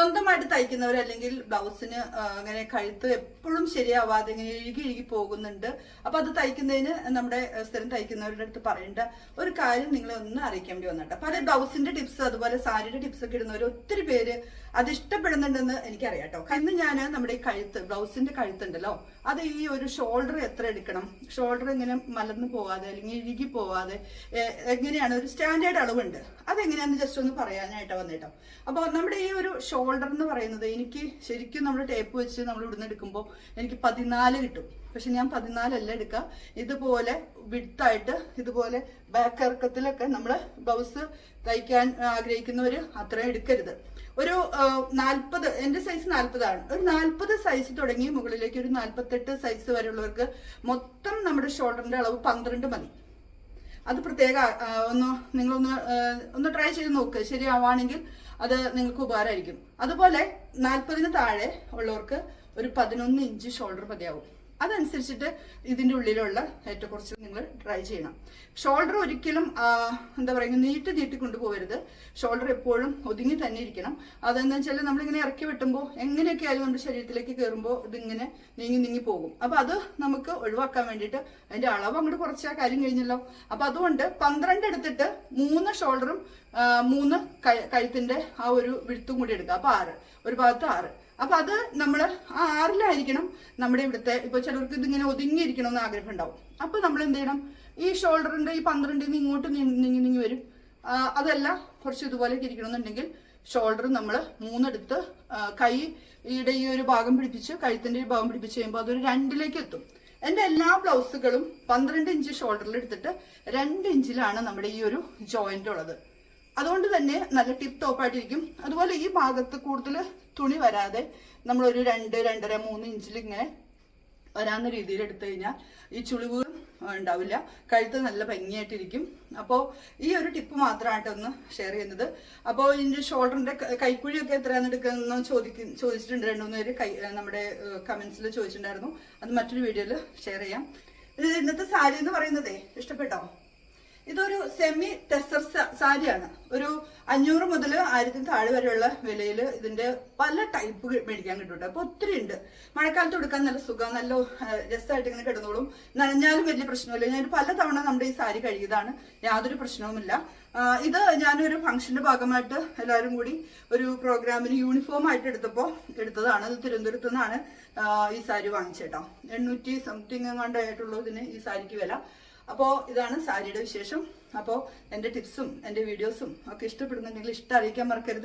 സ്വന്തമായിട്ട് തയ്ക്കുന്നവർ അല്ലെങ്കിൽ ബ്ലൗസിന് അങ്ങനെ കഴുത്ത് എപ്പോഴും ശരിയാവാതെ ഇങ്ങനെ ഇഴുകി പോകുന്നുണ്ട്. അപ്പൊ അത് തയ്ക്കുന്നതിന് നമ്മുടെ സ്ഥിരം തയ്ക്കുന്നവരുടെ അടുത്ത് പറയേണ്ട ഒരു കാര്യം നിങ്ങളെ ഒന്ന് അറിയിക്കാൻ വേണ്ടി വന്നിട്ട്. പല ബ്ലൗസിന്റെ ടിപ്സ് അതുപോലെ സാരിയുടെ ടിപ്സ് ഒക്കെ ഇടുന്നവർ ഒത്തിരി പേര് അത് ഇഷ്ടപ്പെടുന്നുണ്ടെന്ന് എനിക്കറിയാം കേട്ടോ. ഇന്ന് ഞാൻ നമ്മുടെ ഈ കഴുത്ത് ബ്ലൗസിന്റെ കഴുത്തുണ്ടല്ലോ, അത് ഈ ഒരു ഷോൾഡർ എത്ര എടുക്കണം, ഷോൾഡർ ഇങ്ങനെ മലർന്നു പോവാതെ അല്ലെങ്കിൽ ഇഴുകി പോവാതെ എങ്ങനെയാണ് ഒരു സ്റ്റാൻഡേർഡ് അളവുണ്ട്, അതെങ്ങനെയാണെന്ന് ജസ്റ്റ് ഒന്ന് പറയാനായിട്ട് വന്നിട്ടോ. അപ്പോൾ നമ്മുടെ ഈ ഒരു ഷോൾഡർ എന്ന് പറയുന്നത് എനിക്ക് ശരിക്കും നമ്മൾ ടേപ്പ് വെച്ച് നമ്മൾ ഇവിടുന്ന് എടുക്കുമ്പോൾ എനിക്ക് 14 കിട്ടും. പക്ഷെ ഞാൻ 14 അല്ല എടുക്കുക. ഇതുപോലെ വിഡ്ത്തായിട്ട് ഇതുപോലെ ബാക്ക് ഇറക്കത്തിലൊക്കെ നമ്മൾ ബ്ലൗസ് തയ്ക്കാൻ ആഗ്രഹിക്കുന്നവർ അത്രയും എടുക്കരുത്. ഒരു 40, എന്റെ സൈസ് 40 ആണ്. ഒരു 40 സൈസ് തുടങ്ങി മുകളിലേക്ക് ഒരു 48 സൈസ് വരെയുള്ളവർക്ക് മൊത്തം നമ്മുടെ ഷോൾഡറിന്റെ അളവ് 12 മതി. അത് പ്രത്യേക നിങ്ങളൊന്ന് ട്രൈ ചെയ്ത് നോക്ക്. ശരിയാവാണെങ്കിൽ അത് നിങ്ങൾക്ക് ഉപകാരമായിരിക്കും. അതുപോലെ 40-ന് താഴെ ഉള്ളവർക്ക് ഒരു 11 ഇഞ്ച് ഷോൾഡർ മതിയാവും. അതനുസരിച്ചിട്ട് ഇതിന്റെ ഉള്ളിലുള്ള ഏറ്റക്കുറച്ചിൽ നിങ്ങൾ ട്രൈ ചെയ്യണം. ഷോൾഡർ ഒരിക്കലും എന്താ പറയുക നീട്ടി കൊണ്ടുപോകരുത്. ഷോൾഡർ എപ്പോഴും ഒതുങ്ങി തന്നെ ഇരിക്കണം. അതെന്താ വെച്ചാൽ നമ്മളിങ്ങനെ ഇറക്കി വെട്ടുമ്പോൾ എങ്ങനെയൊക്കെ ആയാലും നമ്മുടെ ശരീരത്തിലേക്ക് കയറുമ്പോൾ ഇതിങ്ങനെ നീങ്ങി പോകും. അപ്പൊ അത് നമുക്ക് ഒഴിവാക്കാൻ വേണ്ടിയിട്ട് അതിന്റെ അളവ് അങ്ങോട്ട് കുറച്ചാ കാര്യം കഴിഞ്ഞല്ലോ. അപ്പൊ അതുകൊണ്ട് 12 എടുത്തിട്ട് 3 ഷോൾഡറും 3 കഴുത്തിന്റെ ആ ഒരു വിഴുത്തും കൂടി എടുക്കുക. അപ്പൊ 6, ഒരു ഭാഗത്ത് 6. അപ്പൊ അത് നമ്മള് ആ 6-ലായിരിക്കണം നമ്മുടെ ഇവിടുത്തെ. ഇപ്പൊ ചിലർക്ക് ഇതിങ്ങനെ ഒതുങ്ങിയിരിക്കണം എന്ന് ആഗ്രഹം ഉണ്ടാവും. അപ്പൊ നമ്മൾ എന്ത് ചെയ്യണം, ഈ ഷോൾഡറിന്റെ ഈ 12-ന് ഇങ്ങോട്ട് നീങ്ങി വരും. അതല്ല കുറച്ച് ഇതുപോലെയൊക്കെ ഇരിക്കണമെന്നുണ്ടെങ്കിൽ ഷോൾഡർ നമ്മൾ 3 എടുത്ത് കൈയുടെ ഈ ഒരു ഭാഗം പിടിപ്പിച്ച് കഴുത്തിന്റെ ഈ ഭാഗം പിടിപ്പിച്ച് കഴിയുമ്പോൾ അതൊരു 2-ലേക്ക് എത്തും. എന്റെ എല്ലാ ബ്ലൗസുകളും 12 ഇഞ്ച് ഷോൾഡറിൽ എടുത്തിട്ട് 2 ഇഞ്ചിലാണ് നമ്മുടെ ഈ ഒരു ജോയിന്റ് ഉള്ളത്. അതുകൊണ്ട് തന്നെ നല്ല ടിപ്പ് ടോപ്പായിട്ടിരിക്കും. അതുപോലെ ഈ ഭാഗത്ത് കൂടുതൽ തുണി വരാതെ നമ്മളൊരു 2, 2.5, 3 ഇഞ്ചിൽ ഇങ്ങനെ വരാവുന്ന രീതിയിൽ എടുത്തു കഴിഞ്ഞാൽ ഈ ചുളിവ് ഉണ്ടാവില്ല, കഴുത്ത് നല്ല ഭംഗിയായിട്ടിരിക്കും. അപ്പോൾ ഈ ഒരു ടിപ്പ് മാത്രമായിട്ട് ഒന്ന് ഷെയർ ചെയ്യുന്നത്. അപ്പോൾ ഇതിന്റെ ഷോൾഡറിന്റെ കൈക്കുഴിയൊക്കെ എത്രയാണെന്ന് എടുക്കുന്ന ചോദിച്ചിട്ടുണ്ട്. 2-3 പേര് നമ്മുടെ കമന്റ്സിൽ ചോദിച്ചിട്ടുണ്ടായിരുന്നു. അത് മറ്റൊരു വീഡിയോയിൽ ഷെയർ ചെയ്യാം. ഇന്നത്തെ സാരി എന്ന് പറയുന്നതേ ഇഷ്ടപ്പെട്ടോ? ഇതൊരു സെമി ടെസ്റ്റർ സാരിയാണ്. ഒരു 500 മുതൽ 1000 താഴെ വരെയുള്ള വിലയിൽ ഇതിന്റെ പല ടൈപ്പ് മേടിക്കാൻ കിട്ടും. അപ്പൊ ഒത്തിരി ഉണ്ട്. മഴക്കാലത്ത് കൊടുക്കാൻ നല്ല സുഖം, നല്ല രസമായിട്ട് ഇങ്ങനെ കിടന്നോളും. നനഞ്ഞാലും വലിയ പ്രശ്നമില്ല. ഞാൻ പല തവണ നമ്മുടെ ഈ സാരി കഴുകിയതാണ്, യാതൊരു പ്രശ്നവുമില്ല. ഇത് ഞാനൊരു ഫംഗ്ഷന്റെ ഭാഗമായിട്ട് എല്ലാവരും കൂടി ഒരു പ്രോഗ്രാമിന് യൂണിഫോം ആയിട്ട് എടുത്തതാണ്. ഇത് തിരുവനന്തപുരത്തു നിന്നാണ് ഈ സാരി വാങ്ങിച്ചേട്ടോ. 800 സംതിങ് എങ്ങാണ്ടായിട്ടുള്ളൂ ഇതിന് ഈ സാരിക്ക് വില. അപ്പോൾ ഇതാണ് സാരിയുടെ വിശേഷം. അപ്പോൾ എൻ്റെ ടിപ്സും എൻ്റെ വീഡിയോസും ഒക്കെ ഇഷ്ടപ്പെടുന്നുണ്ടെങ്കിൽ ഇഷ്ടം അറിയിക്കാൻ മറക്കരുത്.